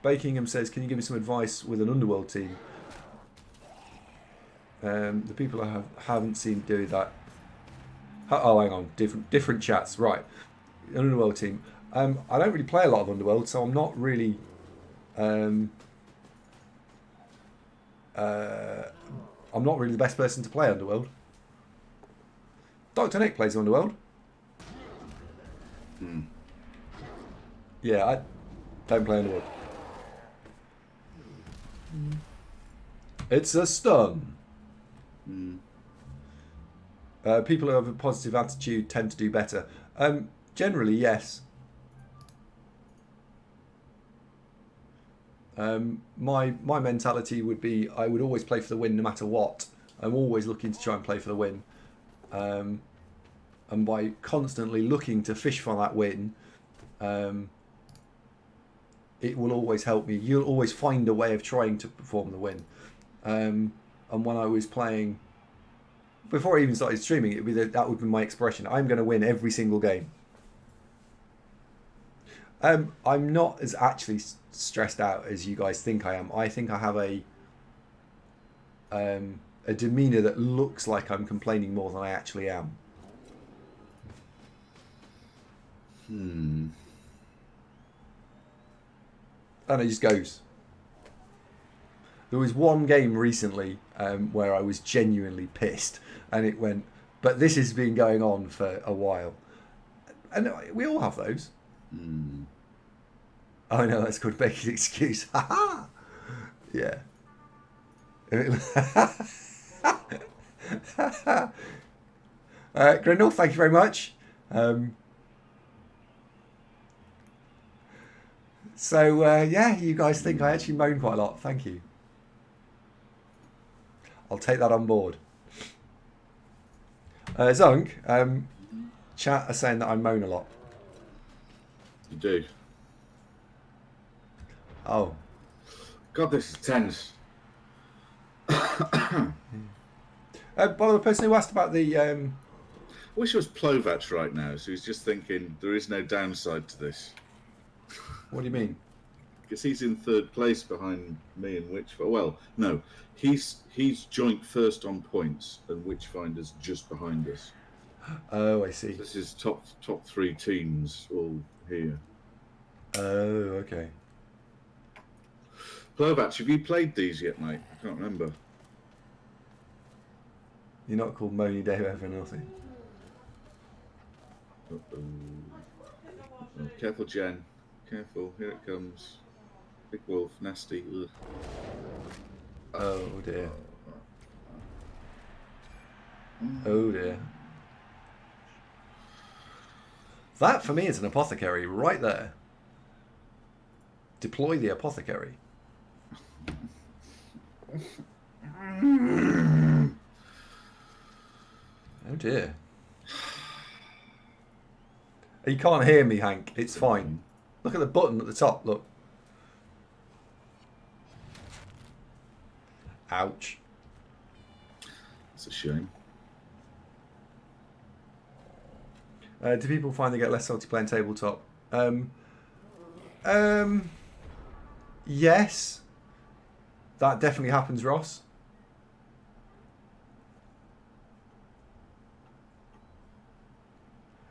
Bakingham says, can you give me some advice with an underworld team? The people I haven't seen do that. Oh, hang on, different chats, right? An underworld team. I don't really play a lot of underworld, so I'm not really. I'm not really the best person to play underworld. Dr. Nick plays underworld. Yeah, I don't play underworld. It's a stun. People who have a positive attitude tend to do better. Generally, yes. My mentality would be I would always play for the win no matter what. I'm always looking to try and play for the win. And by constantly looking to fish for that win, it will always help me. You'll always find a way of trying to perform the win. And when I was playing, before I even started streaming, that would be my expression. I'm going to win every single game. I'm not as actually stressed out as you guys think I am. I think I have a demeanour that looks like I'm complaining more than I actually am. And it just goes. There was one game recently where I was genuinely pissed, and it went, but this has been going on for a while. And we all have those. Oh no, that's called making an excuse. Ha ha! Yeah. Grindel, thank you very much. Yeah, you guys think I actually moan quite a lot. Thank you. I'll take that on board. Zunk, chat are saying that I moan a lot. You do. Oh. God, this is tense. By the way, the person who asked about the... I wish it was Plovach right now, so he's just thinking there is no downside to this. What do you mean? Because he's in third place behind me and Witchfinder. Well, no, he's joint first on points, and Witchfinder's just behind us. Oh, I see. This is top three teams all here. Oh, okay. Plovach, have you played these yet, mate? I can't remember. You're not called Moni Day over nothing. Oh, careful, Jen. Careful, here it comes. Big wolf, nasty. Ugh. Oh dear. Oh dear. That for me is an apothecary right there. Deploy the apothecary. Oh dear. You can't hear me, Hank. It's fine. Look at the button at the top. Look. Ouch. It's a shame. Do people find they get less salty playing tabletop? Yes. That definitely happens, Ross.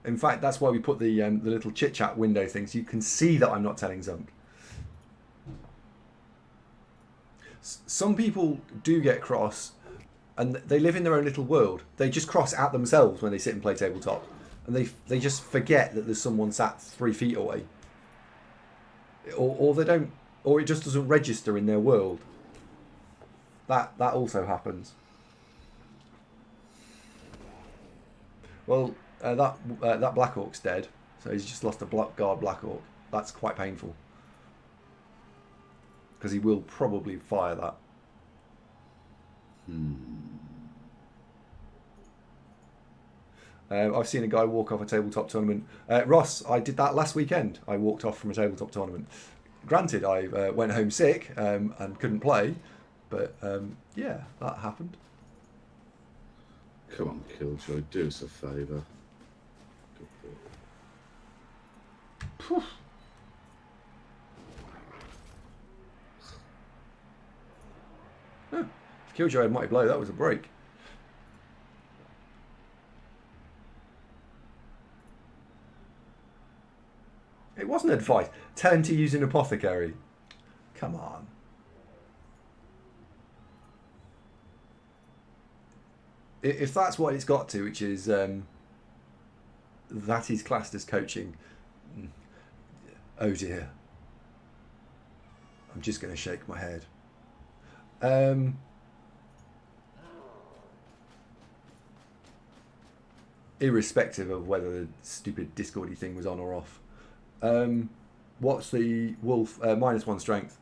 In fact, that's why we put the little chit-chat window thing, so you can see that I'm not telling Zunk. Some people do get cross, and they live in their own little world. They just cross at themselves when they sit and play tabletop. and they just forget that there's someone sat 3 feet away, or they don't, or it just doesn't register in their world. That also happens. Well, that Black Orc's dead, so he's just lost a guard Black Orc. That's quite painful because he will probably fire that. I've seen a guy walk off a tabletop tournament. Ross, I did that last weekend. I walked off from a tabletop tournament. Granted, I went home sick and couldn't play, but yeah, that happened. Come on, Killjoy, do us a favour. If Killjoy had Mighty Blow, that was a break. It wasn't advice. Tell him to use an apothecary. Come on. If that's what it's got to, which is that is classed as coaching. Oh dear. I'm just going to shake my head. Irrespective of whether the stupid Discordy thing was on or off. What's the wolf? -1 strength.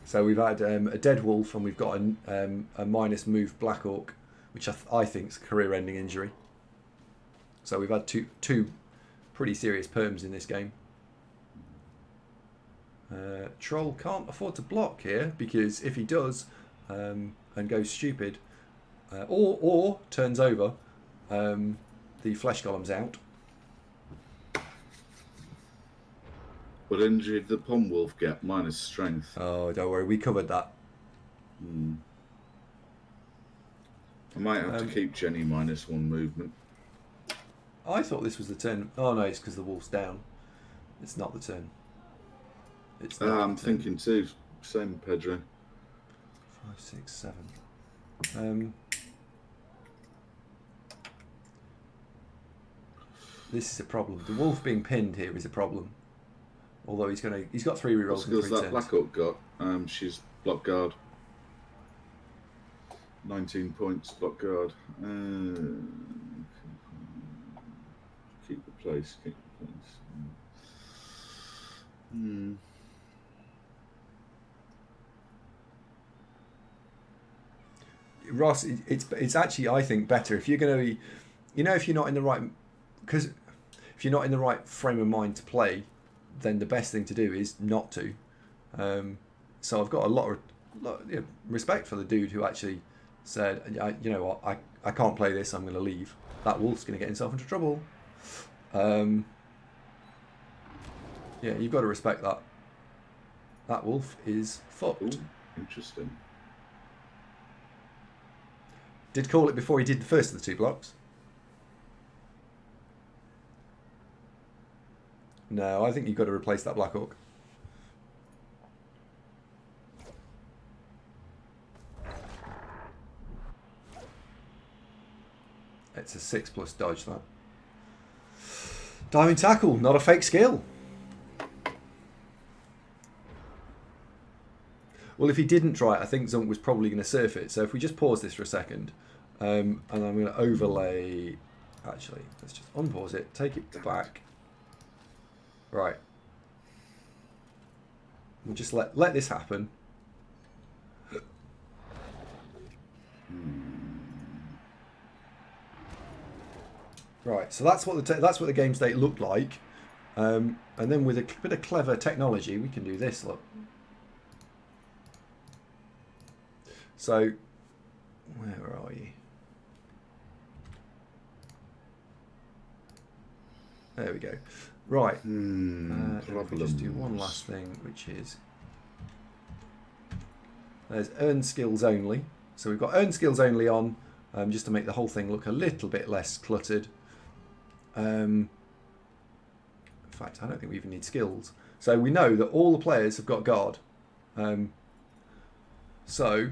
So we've had a dead wolf, and we've got a minus move Black Orc, which I think is a career-ending injury. So we've had two pretty serious perms in this game. Troll can't afford to block here, because if he does and goes stupid, or turns over, the flesh golem's out. What injury did the Pom Wolf get? Minus strength. Oh, don't worry, we covered that. I might have to keep Jenny -1 movement. I thought this was the turn. Oh no, it's because the wolf's down. It's not the turn. It's not I'm thinking too. Same, Pedro. 5, 6, 7. This is a problem. The wolf being pinned here is a problem. Although he's got 3 rerolls What and 3 skills that turns. Black Orc got? She's block guard. 19 points, block guard. Keep the place. Keep the place. Ross, it's actually, I think, better if you're going to be, if you're not in the right, because if you're not in the right frame of mind to play, then the best thing to do is not to. So I've got a lot of respect for the dude who actually said, you know what, I can't play this, I'm going to leave. That wolf's going to get himself into trouble. Yeah, you've got to respect that. That wolf is fucked. Ooh, interesting. Did call it before he did the first of the 2 blocks. No, I think you've got to replace that Black Orc. It's a 6+ dodge, that. Diving tackle, not a fake skill. Well, if he didn't try it, I think Zunk was probably going to surf it. So if we just pause this for a second, and I'm going to overlay... Actually, let's just unpause it, take it back. Right. We'll just let this happen. Right, so that's what the game state looked like, and then with a bit of clever technology, we can do this. Look. So, where are you? There we go. Right. If we just do one last thing, which is there's earn skills only. So we've got earn skills only on, just to make the whole thing look a little bit less cluttered. In fact, I don't think we even need skills. So we know that all the players have got guard. So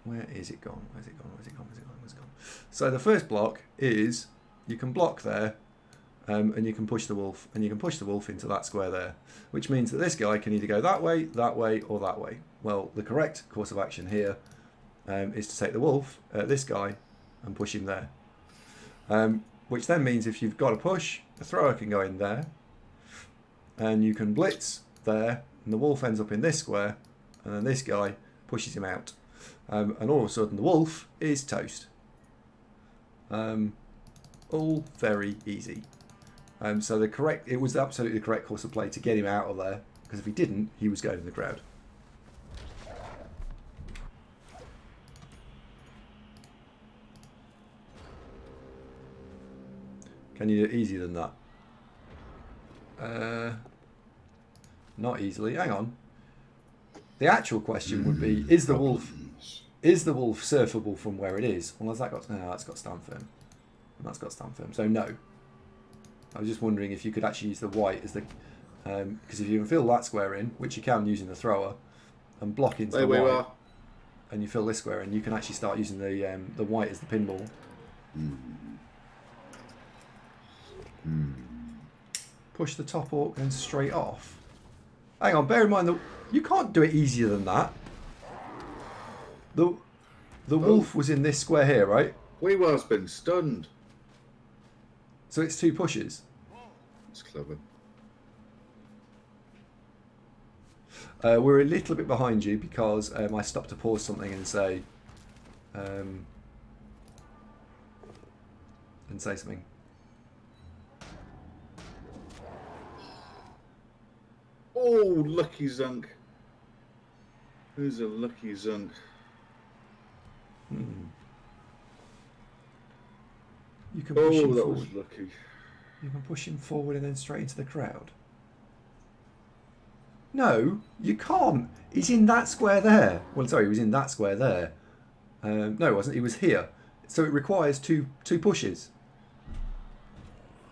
Where is it gone? Where's it gone? Where's it gone? Where's it gone? Where's it gone? So the first block is you can block there, and you can push the wolf, and you can push the wolf into that square there, which means that this guy can either go that way, or that way. Well, the correct course of action here is to take the wolf at this guy and push him there. Which then means if you've got a push, the thrower can go in there, and you can blitz there, and the wolf ends up in this square, and then this guy pushes him out. And all of a sudden the wolf is toast. All very easy. So it was absolutely the correct course of play to get him out of there, because if he didn't, he was going in the crowd. Can you do it easier than that? Not easily. Hang on. The actual question would be: is the wolf surfable from where it is? Well, has that got? No, that's got stand firm. And that's got stand firm. So no. I was just wondering if you could actually use the white as the, because if you can fill that square in, which you can using the thrower, and block into the white, and you fill this square in, you can actually start using the white as the pinball. Push the top orc and straight off. Hang on, bear in mind that you can't do it easier than that. The wolf was in this square here, right? Weewar's been stunned. So it's 2 pushes. It's clever. We're a little bit behind you because I stopped to pause something and say something. Oh, lucky Zunk. Who's a lucky Zunk? You can push him that forward. was lucky. You can push him forward and then straight into the crowd. No, you can't. He's in that square there. Well, sorry, he was in that square there. No, it wasn't. He was here. So it requires two pushes.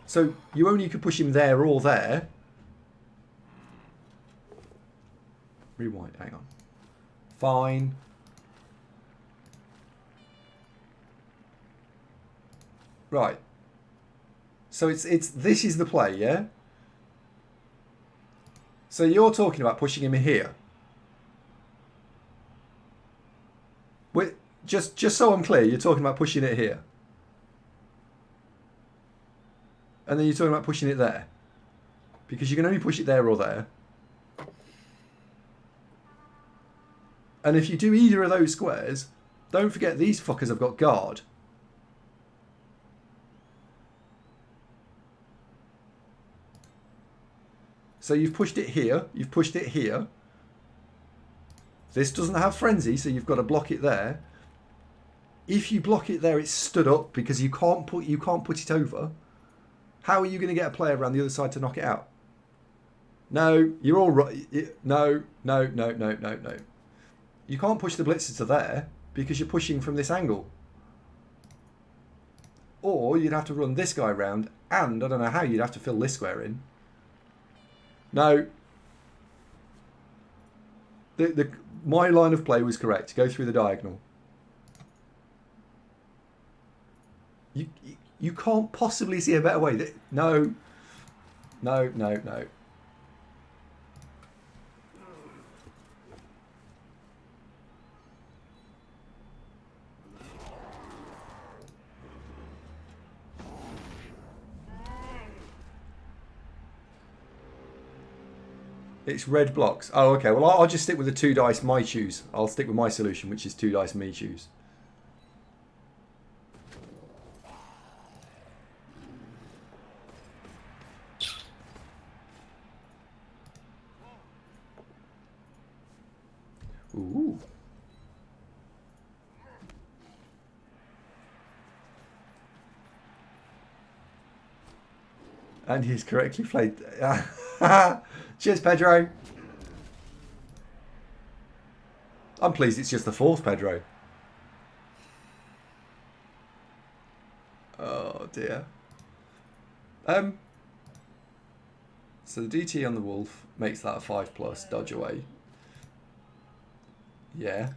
So you only could push him there or there. Rewind. Hang on. Fine. Right. So it's this is the play, yeah? So you're talking about pushing him here. Wait, just so I'm clear, you're talking about pushing it here. And then you're talking about pushing it there. Because you can only push it there or there. And if you do either of those squares, don't forget these fuckers have got guard. So you've pushed it here, you've pushed it here. This doesn't have frenzy, so you've got to block it there. If you block it there, it's stood up because you can't put it over. How are you going to get a player around the other side to knock it out? No, you're all right. No. You can't push the blitzer to there because you're pushing from this angle. Or you'd have to run this guy round, and I don't know how you'd have to fill this square in. No. My line of play was correct. Go through the diagonal. You can't possibly see a better way. No. It's red blocks. Oh, okay. Well, I'll just stick with the 2 dice my choose. I'll stick with my solution, which is 2 dice me choose. Ooh. And he's correctly played. Cheers, Pedro. I'm pleased it's just the 4th, Pedro. Oh, dear. So the DT on the wolf makes that a 5+, dodge away. Yeah.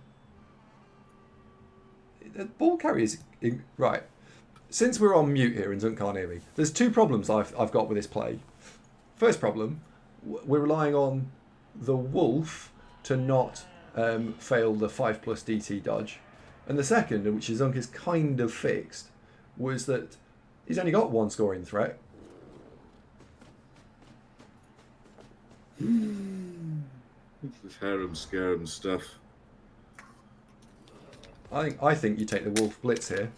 The ball carriers... Right. Since we're on mute here and Zunk can't hear me, there's two problems I've got with this play. First problem, we're relying on the wolf to not fail the 5+ DT dodge. And the second, which Zunk is kind of fixed, was that he's only got one scoring threat. This harem scarum stuff. I think you take the wolf blitz here.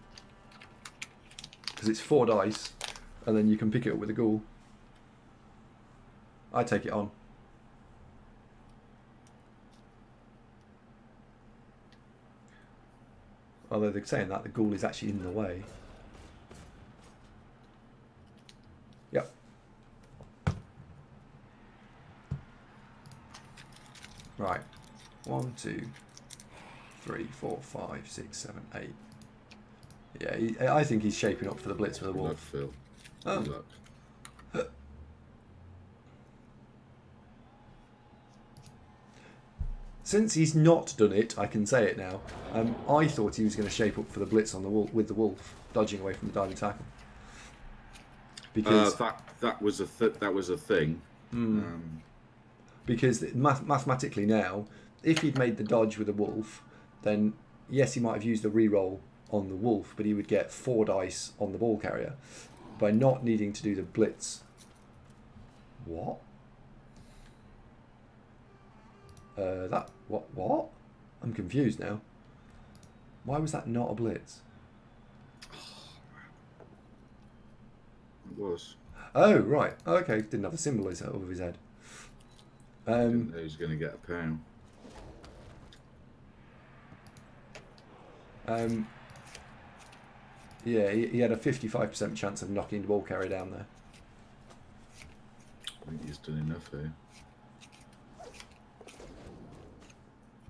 Because it's 4 dice, and then you can pick it up with a ghoul. I take it on. Although they're saying that the ghoul is actually in the way. Yep. Right. 1, 2, 3, 4, 5, 6, 7, 8. Yeah, I think he's shaping up for the blitz with a wolf. Phil. Oh. Good luck. Since he's not done it, I can say it now. I thought he was going to shape up for the blitz on the wolf with the wolf, dodging away from the diving tackle. Because that was a thing. because mathematically now, if he'd made the dodge with a wolf, then yes, he might have used the reroll on the wolf, but he would get 4 dice on the ball carrier by not needing to do the blitz. What? What? I'm confused now. Why was that not a blitz? It was. Oh, right. Okay, didn't have the symbol over his head. Didn't know he was going to get a pound. Yeah, he had a 55% chance of knocking the ball carrier down there. I think he's done enough here.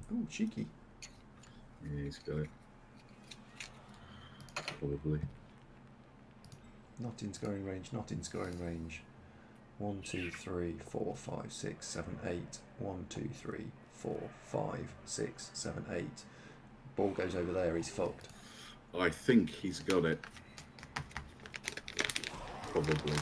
Oh, cheeky. Yeah, he's got it. Probably. Not in scoring range, not in scoring range. 1, 2, 3, 4, 5, 6, 7, 8. 1, 2, 3, 4, 5, 6, 7, 8. Ball goes over there, he's fucked. I think he's got it. Probably.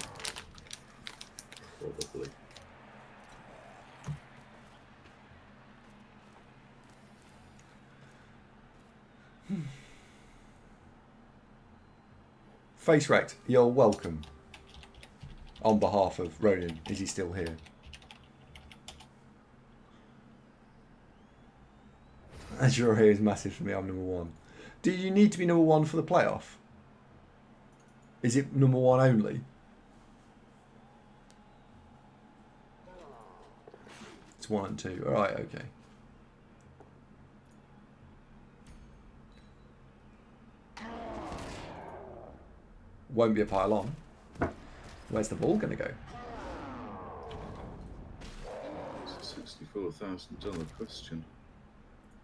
Face wrecked, you're welcome. On behalf of Ronan, is he still here? As you're here is massive for me, I'm number 1. Do you need to be number 1 for the playoff? Is it number 1 only? It's 1 and 2. Alright, okay. Won't be a pile on. Where's the ball going to go? It's a $64,000 question.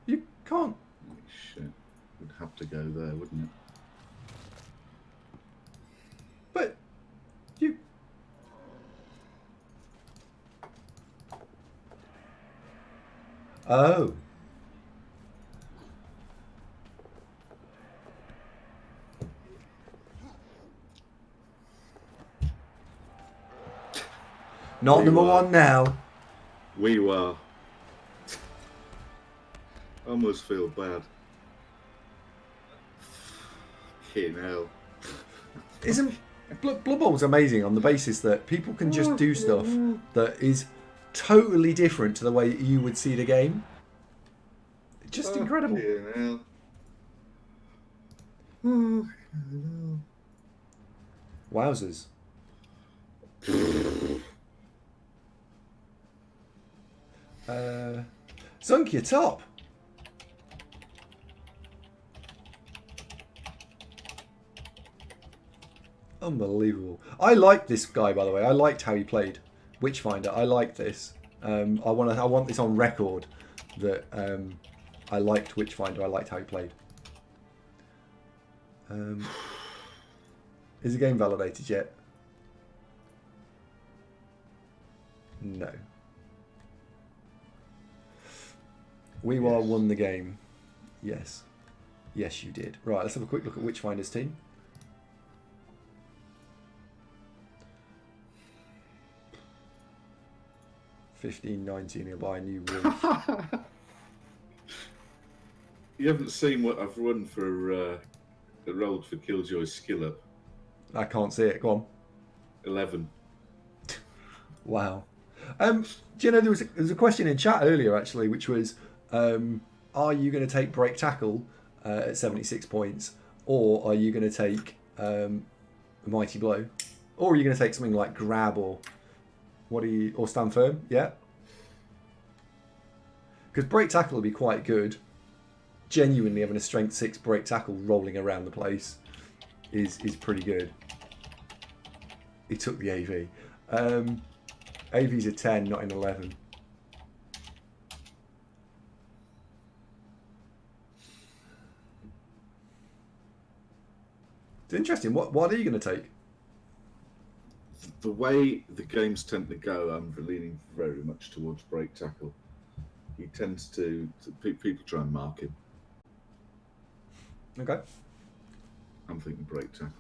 You can't. Holy shit. Would have to go there, wouldn't it? But you. Oh. Not number 1 now. We were. I almost feel bad. Fucking hell. Isn't Blood Bowl's amazing on the basis that people can just do stuff that is totally different to the way you would see the game. Just incredible. Fucking hell. Wowzers. Zunk, you're top. Unbelievable. I liked this guy, by the way. I liked how he played Witchfinder. I like this. I want this on record that I liked Witchfinder. I liked how he played. Is the game validated yet? No. We won the game. Yes. Yes, you did. Right, let's have a quick look at Witchfinder's team. $15.19. He'll buy a new wolf. You haven't seen what I've run for rolled for Killjoy's skill up. I can't see it. Go on. 11. Wow. Do you know there was a question in chat earlier actually, which was, are you going to take break tackle at 76 points, or are you going to take a mighty blow, or are you going to take something like grab or or stand firm? Yeah. Because break tackle will be quite good. Genuinely having a strength 6 break tackle rolling around the place is pretty good. He took the AV. AV's a 10, not an 11. It's interesting. What are you going to take? The way the games tend to go, I'm leaning very much towards break tackle. He tends to people try and mark him. Okay. I'm thinking break tackle.